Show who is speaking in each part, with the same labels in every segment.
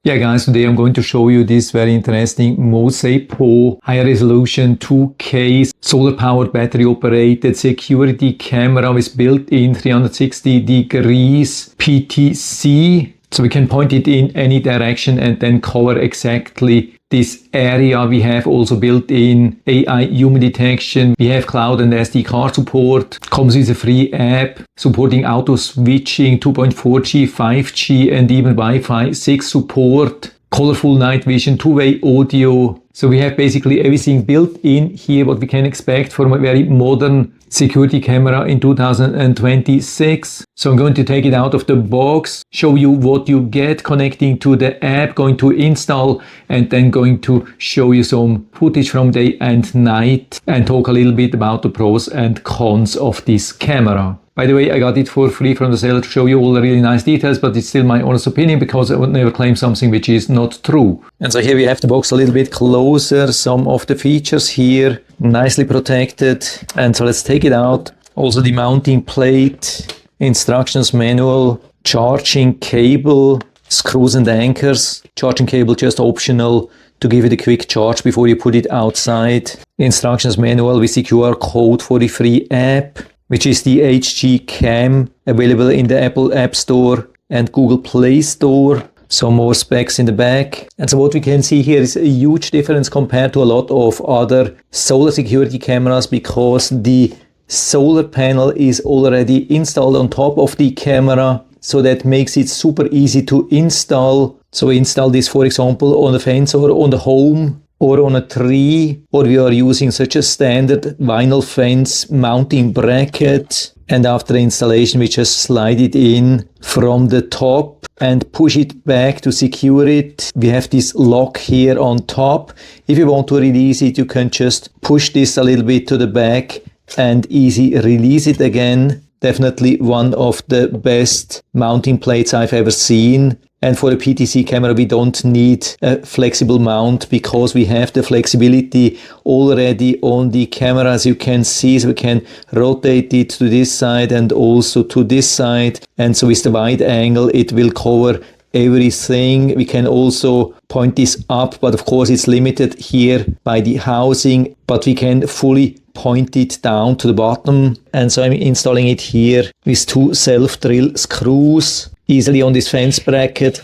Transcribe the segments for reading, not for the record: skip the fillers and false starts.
Speaker 1: Yeah guys, today I'm going to show you this very interesting Mocepo high resolution 2K solar powered battery operated security camera with built-in 360 degrees PTZ. So we can point it in any direction and then cover exactly this area. We have also built-in AI human detection. We have cloud and SD card support. Comes with a free app supporting auto switching, 2.4G, 5G and even Wi-Fi 6 support. Colorful night vision, two-way audio. So we have basically everything built in here what we can expect from a very modern security camera in 2026. So I'm going to take it out of the box, show you what you get connecting to the app, going to install, and then going to show you some footage from day and night and talk a little bit about the pros and cons of this camera. By the way, I got it for free from the seller to show you all the really nice details, but it's still my honest opinion because I would never claim something which is not true. And so here we have the box a little bit closer, some of the features here, nicely protected. And so let's take it out. Also the mounting plate, instructions manual, charging cable, screws and anchors, charging cable just optional to give it a quick charge before you put it outside. Instructions manual with the QR code for the free app, which is the HG Cam, available in the Apple App Store and Google Play Store. Some more specs in the back. And so what we can see here is a huge difference compared to a lot of other solar security cameras because the solar panel is already installed on top of the camera. So that makes it super easy to install. So we install this, for example, on a fence or on the home or on a tree, or we are using such a standard vinyl fence mounting bracket. And after the installation, we just slide it in from the top and push it back to secure it. We have this lock here on top. If you want to release it, you can just push this a little bit to the back and easy release it again. Definitely one of the best mounting plates I've ever seen. And for the PTZ camera, we don't need a flexible mount because we have the flexibility already on the camera, as you can see. So we can rotate it to this side and also to this side. And so with the wide angle, it will cover everything. We can also point this up, but of course it's limited here by the housing, but we can fully point it down to the bottom. And so I'm installing it here with two self-drill screws easily on this fence bracket.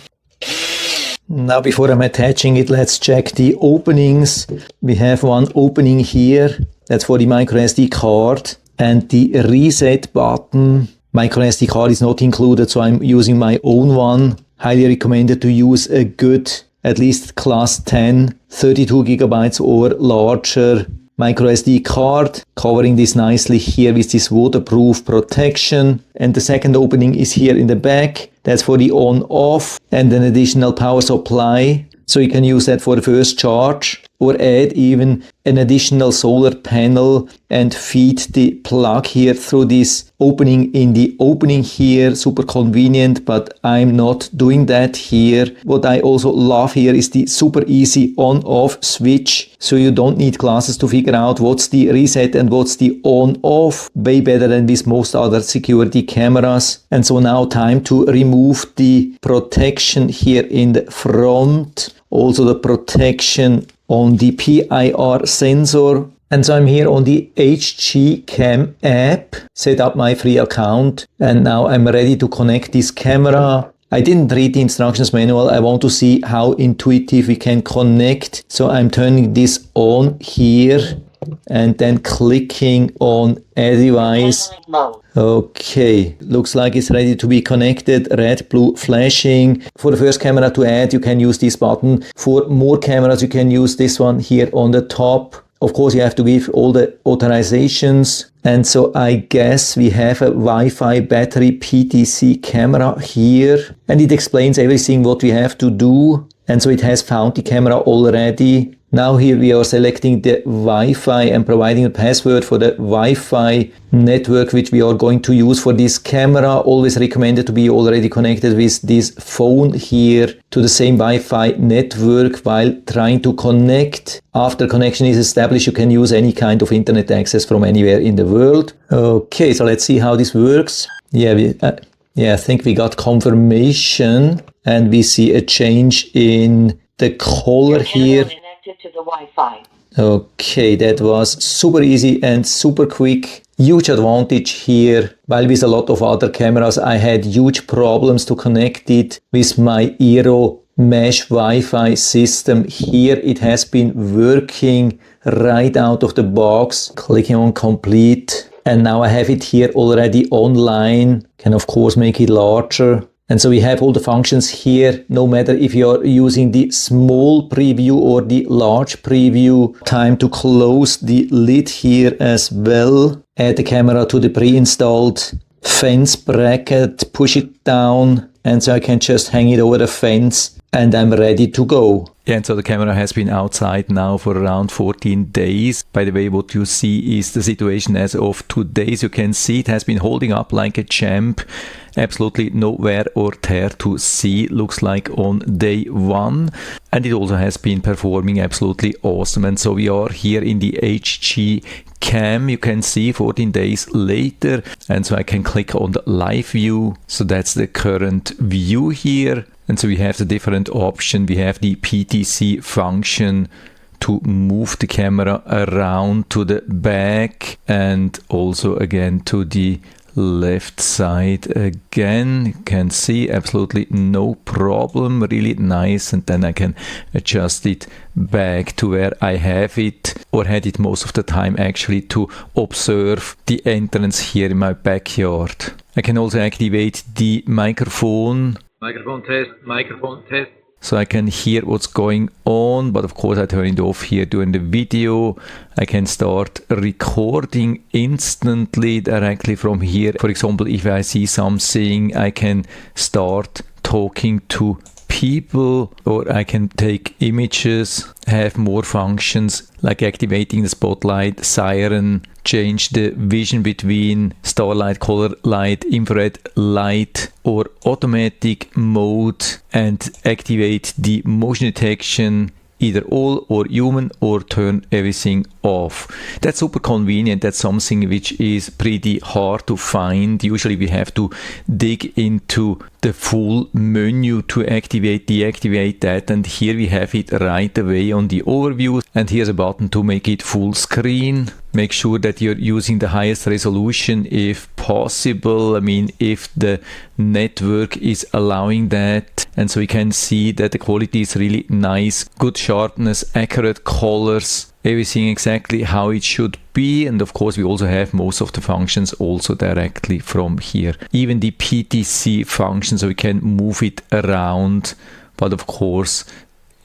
Speaker 1: Now before I'm attaching it, let's check the openings. We have one opening here, that's for the microSD card, and the reset button. MicroSD card is not included, so I'm using my own one. Highly recommended to use a good, at least class 10, 32 gigabytes or larger microSD card, covering this nicely here with this waterproof protection. And the second opening is here in the back. That's for the on-off and an additional power supply. So you can use that for the first charge or add even an additional solar panel and feed the plug here through this opening in the opening here. Super convenient, but I'm not doing that here. What I also love here is the super easy on-off switch. So you don't need glasses to figure out what's the reset and what's the on-off. Way better than with most other security cameras. And so now time to remove the protection here in the front. Also the protection on the PIR sensor. And so I'm here on the HG Cam app, set up my free account, and now I'm ready to connect this camera. I didn't read the instructions manual. I want to see how intuitive we can connect. So I'm turning this on here and then clicking on Add Device. Okay, looks like it's ready to be connected. Red, blue flashing. For the first camera to add, you can use this button. For more cameras, you can use this one here on the top. Of course, you have to give all the authorizations. And so I guess we have a Wi-Fi battery PTZ camera here. And it explains everything what we have to do. And so it has found the camera already. Now here we are selecting the Wi-Fi and providing a password for the Wi-Fi network which we are going to use for this camera. Always recommended to be already connected with this phone here to the same Wi-Fi network while trying to connect. After connection is established, you can use any kind of internet access from anywhere in the world. Okay, so let's see how this works. Yeah, Yeah, I think we got confirmation and we see a change in the color here.
Speaker 2: Connected to the Wi-Fi.
Speaker 1: Okay, that was super easy and super quick. Huge advantage here. While with a lot of other cameras, I had huge problems to connect it with my Eero mesh Wi-Fi system. Here it has been working right out of the box. Clicking on complete. And now I have it here already online. Can of course make it larger. And so we have all the functions here, no matter if you're using the small preview or the large preview. Time to close the lid here as well. Add the camera to the pre-installed fence bracket, push it down, and so I can just hang it over the fence and I'm ready to go. Yeah, and so the camera has been outside now for around 14 days. By the way, what you see is the situation as of today. As you can see, it has been holding up like a champ. Absolutely no wear or tear to see, looks like on day one. And it also has been performing absolutely awesome. And so we are here in the HG cam, you can see 14 days later. And so I can click on the live view. So that's the current view here. And so we have the different option. We have the PTZ function to move the camera around to the back and also again to the left side again. You can see absolutely no problem, really nice. And then I can adjust it back to where I have it or had it most of the time actually to observe the entrance here in my backyard. I can also activate the microphone. Microphone test. So I can hear what's going on, but of course I turn it off here during the video. I can start recording instantly directly from here. For example, if I see something, I can start talking to people, or I can take images, have more functions like activating the spotlight, siren, change the vision between starlight, color light, infrared light or automatic mode, and activate the motion detection, either all or human, or turn everything off. That's super convenient. That's something which is pretty hard to find. Usually we have to dig into the full menu to deactivate that, and here we have it right away on the overview. And here's a button to make it full screen. Make sure that you're using the highest resolution if possible. I mean, if the network is allowing that. And so we can see that the quality is really nice, good sharpness, accurate colors, everything exactly how it should be. And of course we also have most of the functions also directly from here, even the PTZ function, so we can move it around. But of course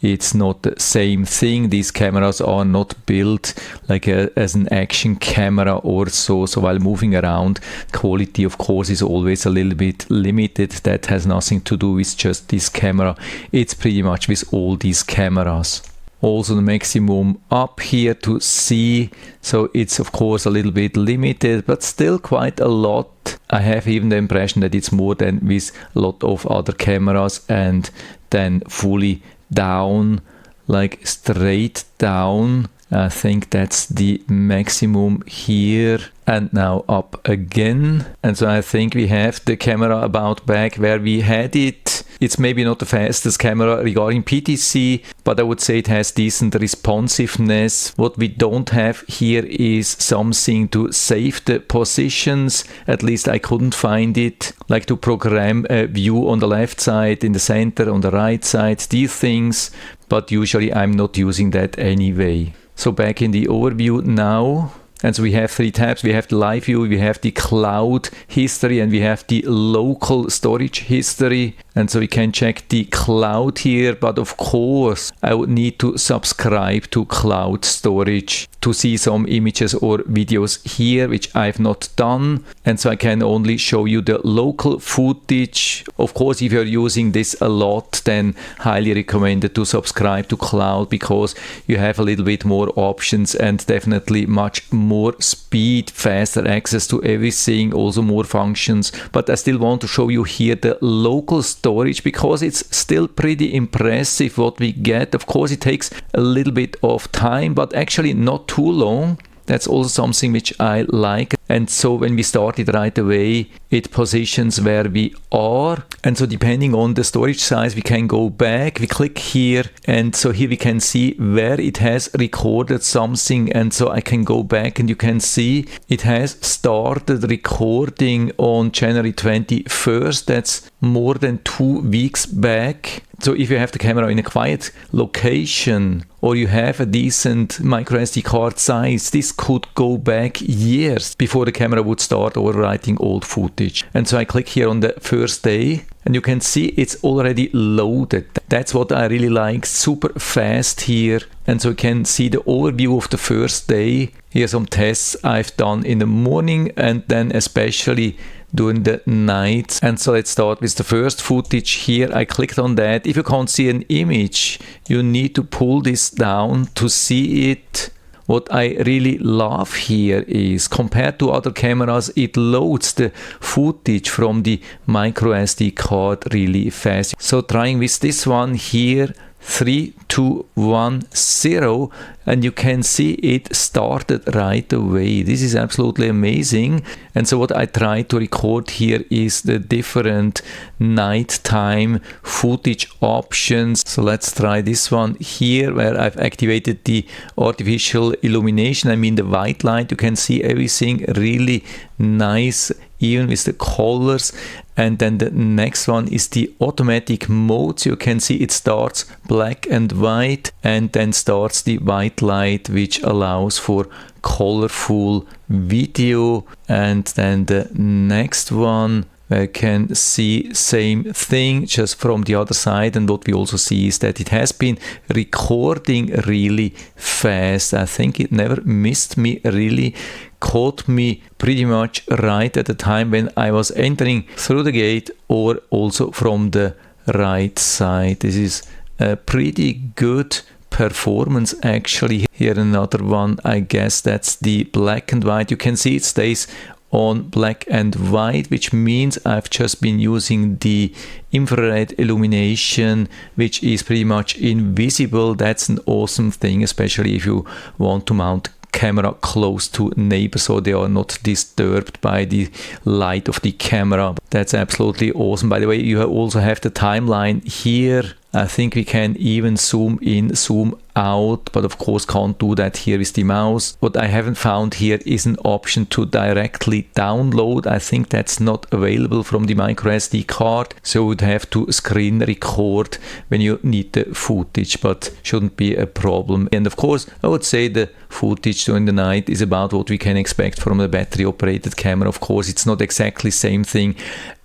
Speaker 1: it's not the same thing. These cameras are not built like as an action camera or so. So while moving around, quality of course is always a little bit limited. That has nothing to do with just this camera. It's pretty much with all these cameras. Also the maximum up here to see. So it's of course a little bit limited, but still quite a lot. I have even the impression that it's more than with a lot of other cameras. And then fully down, like straight down, I think that's the maximum here. And now up again. And so I think we have the camera about back where we had it. It's maybe not the fastest camera regarding PTZ, but I would say it has decent responsiveness. What we don't have here is something to save the positions. At least I couldn't find it. Like to program a view on the left side, in the center, on the right side, these things. But usually I'm not using that anyway. So back in the overview now. And so we have three tabs. We have the live view, we have the cloud history, and we have the local storage history. And so we can check the cloud here, but of course I would need to subscribe to cloud storage to see some images or videos here, which I've not done. And so I can only show you the local footage. Of course, if you're using this a lot, then highly recommended to subscribe to cloud, because you have a little bit more options and definitely much more speed, faster access to everything, also more functions. But I still want to show you here the local storage, because it's still pretty impressive what we get. Of course it takes a little bit of time, but actually not too long. That's also something which I like. And so when we started right away, it positions where we are. And so depending on the storage size, we can go back. We click here, and so here we can see where it has recorded something. And so I can go back, and you can see it has started recording on January 21st. That's more than 2 weeks back. So if you have the camera in a quiet location, or you have a decent microSD card size, this could go back years before the camera would start overwriting old footage. And so I click here on the first day, and you can see it's already loaded. That's what I really like, super fast here. And so you can see the overview of the first day. Here are some tests I've done in the morning, and then especially during the night. And so let's start with the first footage here. I clicked on that. If you can't see an image, you need to pull this down to see it. What I really love here is, compared to other cameras, it loads the footage from the microSD card really fast. So trying with this one here, 3, 2, 1, 0, and you can see it started right away. This is absolutely amazing. And so what I try to record here is the different nighttime footage options. So let's try this one here, where I've activated the artificial illumination. I mean the white light. You can see everything really nice, even with the colors. And then the next one is the automatic mode. So you can see it starts black and white, and then starts the white light, which allows for colorful video. And then the next one, I can see same thing, just from the other side. And what we also see is that it has been recording really fast. I think it never missed me, really caught me pretty much right at the time when I was entering through the gate, or also from the right side. This is a pretty good performance actually. Here another one, I guess that's the black and white. You can see it stays on black and white, which means I've just been using the infrared illumination, which is pretty much invisible. That's an awesome thing, especially if you want to mount camera close to neighbors, so they are not disturbed by the light of the camera. That's absolutely awesome. By the way, you also have the timeline here. I think we can even zoom in, zoom out, but of course can't do that here with the mouse. What I haven't found here is an option to directly download. I think that's not available from the microSD card, so you would have to screen record when you need the footage, but shouldn't be a problem. And of course, I would say the footage during the night is about what we can expect from a battery operated camera. Of course, it's not exactly the same thing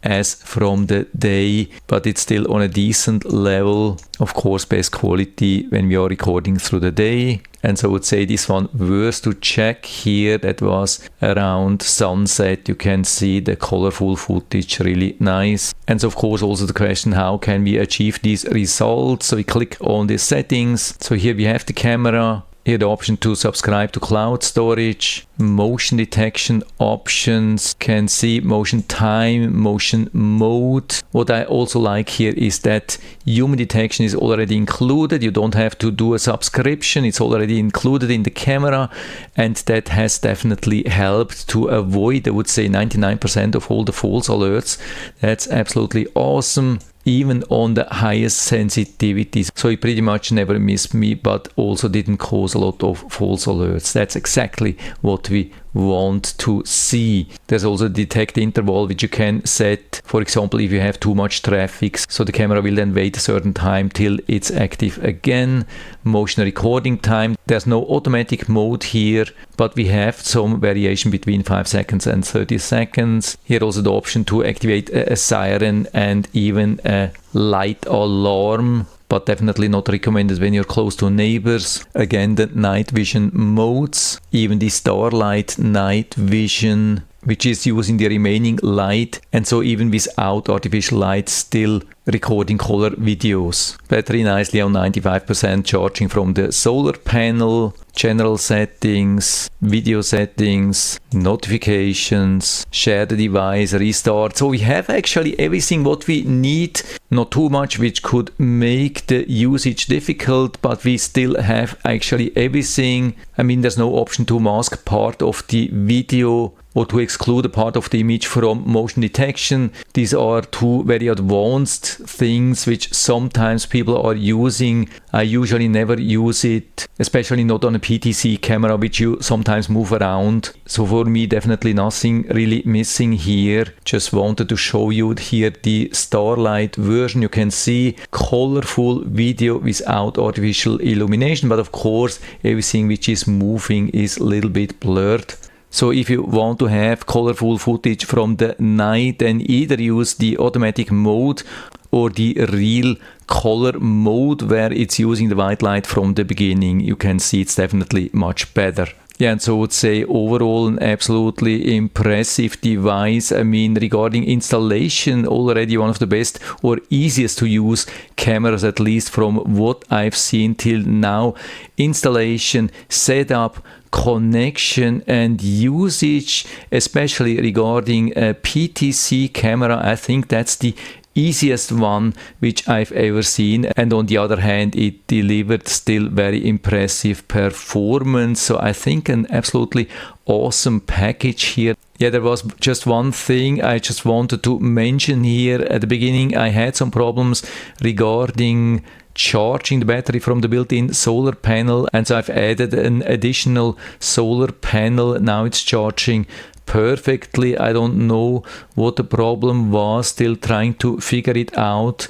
Speaker 1: as from the day, but it's still on a decent level. Of course, best quality when we are recording through the day. And so I would say this one worth to check here. That was around sunset. You can see the colorful footage, really nice. And so of course also the question, how can we achieve these results? So we click on the settings. So here we have the camera. Here the option to subscribe to cloud storage, motion detection options, can see motion time, motion mode. What I also like here is that human detection is already included. You don't have to do a subscription. It's already included in the camera, and that has definitely helped to avoid, I would say, 99% of all the false alerts. That's absolutely awesome, even on the highest sensitivities. So it pretty much never missed me, but also didn't cause a lot of false alerts. That's exactly what we want to see. There's also a detect interval, which you can set, for example, if you have too much traffic, so the camera will then wait a certain time till it's active again. Motion recording time, there's no automatic mode here, but we have some variation between 5 seconds and 30 seconds. Here also the option to activate a siren and even a light alarm, but definitely not recommended when you're close to neighbors. Again, the night vision modes, even the starlight night vision, which is using the remaining light, and so even without artificial light still recording color videos. Battery nicely on 95%, charging from the solar panel, general settings, video settings, notifications, share the device, restart. So we have actually everything what we need, not too much which could make the usage difficult, but we still have actually everything. I mean, there's no option to mask part of the video or to exclude a part of the image from motion detection. These are two very advanced things which sometimes people are using. I usually never use it, especially not on a PTZ camera, which you sometimes move around. So for me, definitely nothing really missing here. Just wanted to show you here the Starlight version. You can see colorful video without artificial illumination, but of course everything which is moving is a little bit blurred. So if you want to have colorful footage from the night, then either use the automatic mode or the real color mode where it's using the white light from the beginning. You can see it's definitely much better. Yeah, and so I would say overall an absolutely impressive device. I mean, regarding installation, already one of the best or easiest to use cameras, at least from what I've seen till now. Installation, setup, connection and usage, especially regarding a PTZ camera, I think that's the easiest one which I've ever seen, and on the other hand it delivered still very impressive performance. So I think an absolutely awesome package here. Yeah, there was just one thing I just wanted to mention here. At the beginning I had some problems regarding charging the battery from the built-in solar panel, and so I've added an additional solar panel. Now it's charging perfectly. I don't know what the problem was, still trying to figure it out,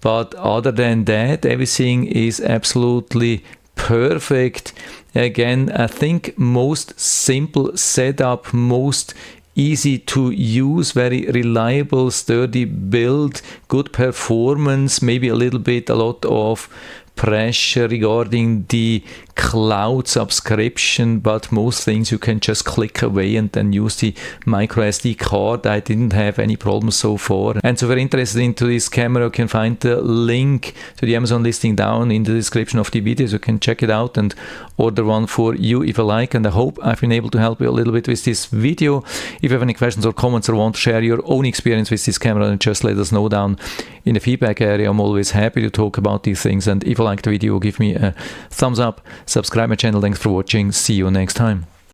Speaker 1: but other than that everything is absolutely perfect. Again, I think most simple setup, most easy to use, very reliable, sturdy build, good performance, maybe a lot of pressure regarding the cloud subscription, but most things you can just click away and then use the microSD card. I didn't have any problems so far. And so if you're interested into this camera, you can find the link to the Amazon listing down in the description of the video, so you can check it out and order one for you if you like. And I hope I've been able to help you a little bit with this video. If you have any questions or comments or want to share your own experience with this camera, then just let us know down in the feedback area. I'm always happy to talk about these things, and if you like the video, give me a thumbs up, subscribe my channel. Thanks for watching. See you next time.